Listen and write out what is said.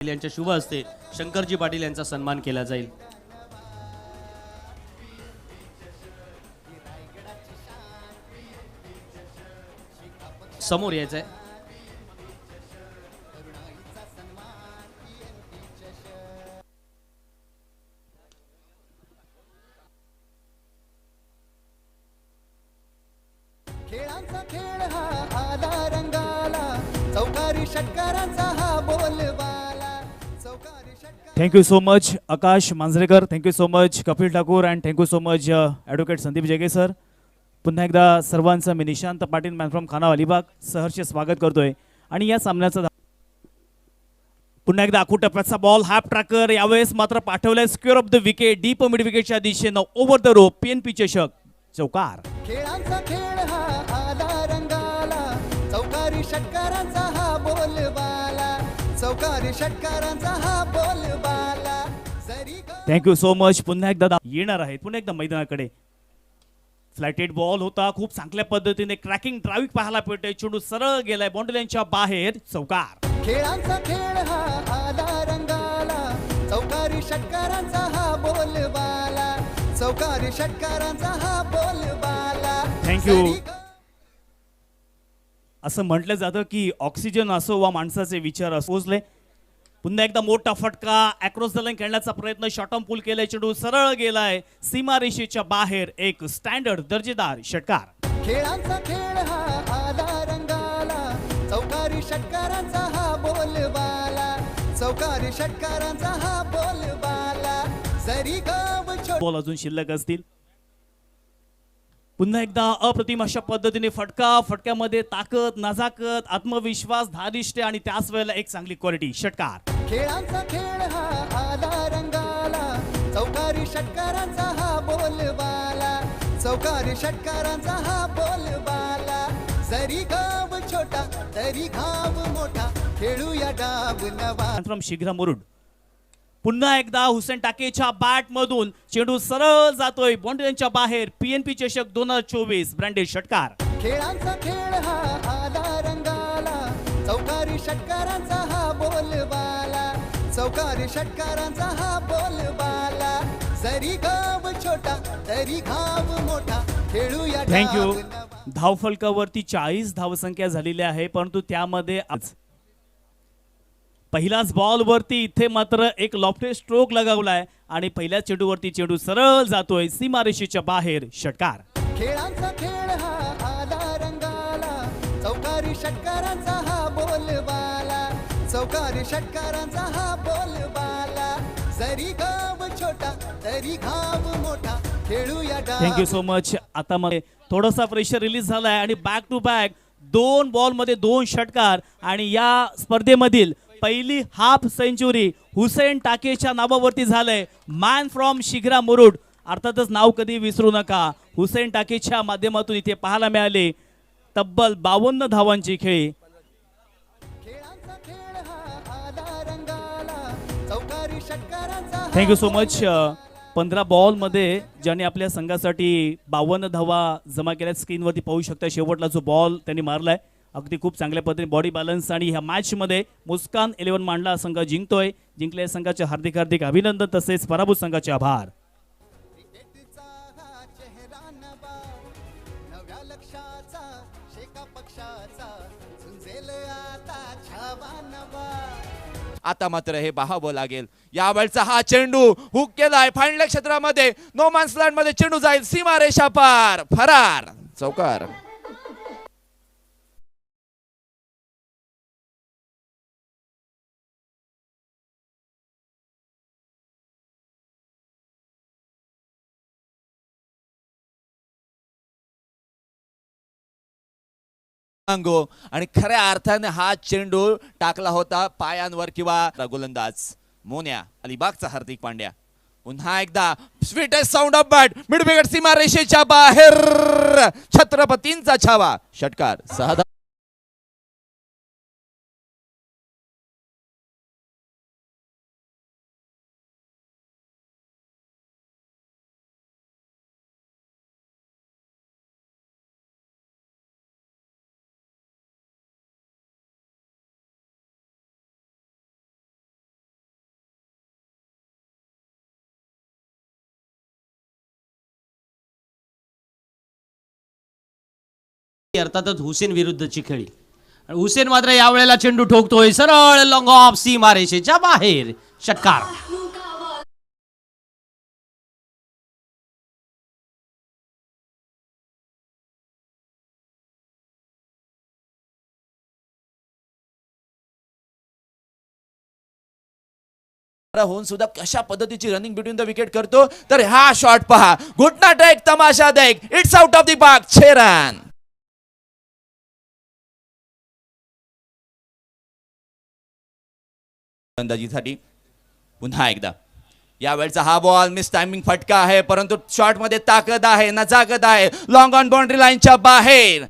यांच्या शुभ हस्ते शंकरजी पाटील यांचा सन्मान केला जाईल। समोर यायचंय। खेळांचा खेळ हा आला रंगाला, चौकारी षटकारांचा हा बोलबाला, चौकारी षटकार। Thank you so much Akash Manjrekar, thank you so much Kapil Thakur and thank you so much advocate Sandeep जगे सर। पुन्हा एकदा सर्वांचं मी निशांत पाटील मॅन फ्रॉम खानाव अलिबाग सहर्ष स्वागत करतोय। आणि या सामन्याचा पुन्हा एकदा आखू टप्प्याचा बॉल हाफ ट्रॅकर, यावेळेस मात्र पाठवलाय square of the wicket, deep mid विकेटच्या दिशेनं ओव्हर द रोप, पीएनपी चषक चौकार। खेळांचा खेळ हा आला रंगाला, चौकारी षटकारांचा हा बोलबाला, चौकारी षटकारांचा हा बोलबाला। Thank you so much. पुन्हा एकदा येणार आहेत पुन्हा एकदा मैदानाकडे। फ्लॅटेड बॉल होता, खूप चांगल्या पद्धतीने क्रॅकिंग ड्राईव्ह पाहायला मिळते, चेंडू सरळ गेलाय बाउंड्री लाईनच्या बाहेर, चौकार। खेळांचा खेळ हा आला रंगाला, चौकारी षटकारांचा हा बोलबाला, चौकारी षटकारांचा हा बोलबाला। थँक्यू। असं म्हटलं जातं की ऑक्सिजन असो वा माणसाचे विचार असोचले। पुन्हा एकदा मोठा फटका, अक्रॉस द लाईन खेळण्याचा प्रयत्न, शॉर्ट ऑन पुल केलाय, चेंडू सरळ गेलाय सीमारेषेच्या बाहेर, एक स्टँडर्ड दर्जेदार षटकार। खेळांचा खेळ हा आला रंगाला, चौकारी षटकारांचा हा बोलबाला, चौकारी षटकारांचा हा बोलबाला। जरी गाव बॉल अजून शिल्लक असतील। पुन्हा एकदा अप्रतिम अशा पद्धतीने फटका, फटक्यामध्ये ताकद, नजाकत, आत्मविश्वास, धारिष्ट आणि त्याच वेळेला एक चांगली क्वालिटी, षटकार। खेळांचा खेळ हा आला रंगाला, चौकारी षटकारांचा हा बोलबाला, चौकारी षटकारांचा हा बोलबाला। जरी गाव छोटा तरी घाव मोठा, खेळूया डाव नवा। फ्रॉम शिग्रा मुरुड, पुन्हा एकदा हुसेन टाकेच्या बॅट मधून चेंडू सरळ जातोय बाउंड्री लाईनच्या बाहेर, पीएनपी चषक 2024 ब्रँडेड षटकार। खेळांचा खेळ हा आला रंगाला, चौकारी षटकारांचा हा बोलबाला, चौकारी षटकारांचा हा बोलबाला। जरी गाव छोटा तरी घाव मोठा, खेळूया थँक यू। डाव नवा। धावफलकावरती 40 धावसंख्या झालेली आहे, परंतु त्यामध्ये आज पहिल्याच बॉल वरती इथे मात्र एक लॉफ्टेड स्ट्रोक लगावलाय आणि पहिल्या चेंडूवरती चेंडू सरळ जातोय सीमारेषेच्या बाहेर, षटकार। खेळांचा खेळ हा आला रंगाला, चौकारी षटकारांचा हा बोलबाला, चौकारी षटकारांचा हा बोलबाला। जरी गाव छोटा तरी घाव मोठा, खेळूया डाव। Thank you so much. आता मध्ये थोडासा प्रेशर रिलीज झालाय आणि बॅक टू बॅक 2 बॉल मध्ये 2 षटकार आणि या स्पर्धेमधील पहिली हाफ सेंचुरी हुसेन टाकेच्या नावावरती झालंय। मॅन फ्रॉम शिग्रा मुरुड, अर्थातच नाव कधी विसरू नका, हुसेन टाकेच्या माध्यमातून इथे पाहायला मिळाले तब्बल 52 धावांची खेळी। खेळांचा खेळ हा आला रंगाला, चौकारी षटकारांचा थँक्यू सो मच। 15 बॉल मध्ये ज्याने आपल्या संघासाठी 52 धावा जमा केल्या, स्क्रीनवरती पाहू शकता। शेवटला जो बॉल त्यांनी मारलाय अगदी खूप चांगल्या पद्धतीने बॉडी बॅलन्स, आणि ह्या मॅच मध्ये मुस्कान 11 मांडला संघ जिंकतोय। जिंकलेल्या संघाचे हार्दिक हार्दिक अभिनंदन, तसेच पराभूत संघाचे आभार। क्रिकेटचा हा चेहरा नवा, नव्या लक्षाचा शेका पक्षाचा, झुंजेल आता छावा नवा। आता मात्र हे पाहावं लागेल, यावेळचा हा चेंडू हुक केलाय फायनल क्षेत्रामध्ये, नो मॅन्स लँड मध्ये चेंडू जाईल सीमारेषा पार, फरार, चौकार। आणि खऱ्या अर्थाने हा चेंडू टाकला होता पायांवर किंवा गोलंदाज मोन्या अलिबागचा हार्दिक पांड्या। पुन्हा एकदा sweetest sound of bat, mid wicket सीमारेषेच्या बाहेर, छत्रपतींचा छावा, षटकार, 6 अर्थातच हुसेन विरुद्धची खेळी. आणि हुसेन मात्र यावेळेला चेंडू ठोकतोय सरळ लॉंग ऑफ सीमारेषेच्या बाहेर. षटकार. होऊन सुद्धा कशा पद्धतीची रनिंग बिटवीन द विकेट करतो. तर हा शॉट पहा, घुटना टेक, तमाशा देख, it's out of the park. 6 run. फलंदाजीसाठी पुन्हा एकदा यावेळचा हा बॉल मिस टायमिंग फटका आहे, परंतु शॉट मध्ये ताकद आहे, नजाकत आहे. लॉंग ऑन बाउंड्री लाईनच्या बाहेर.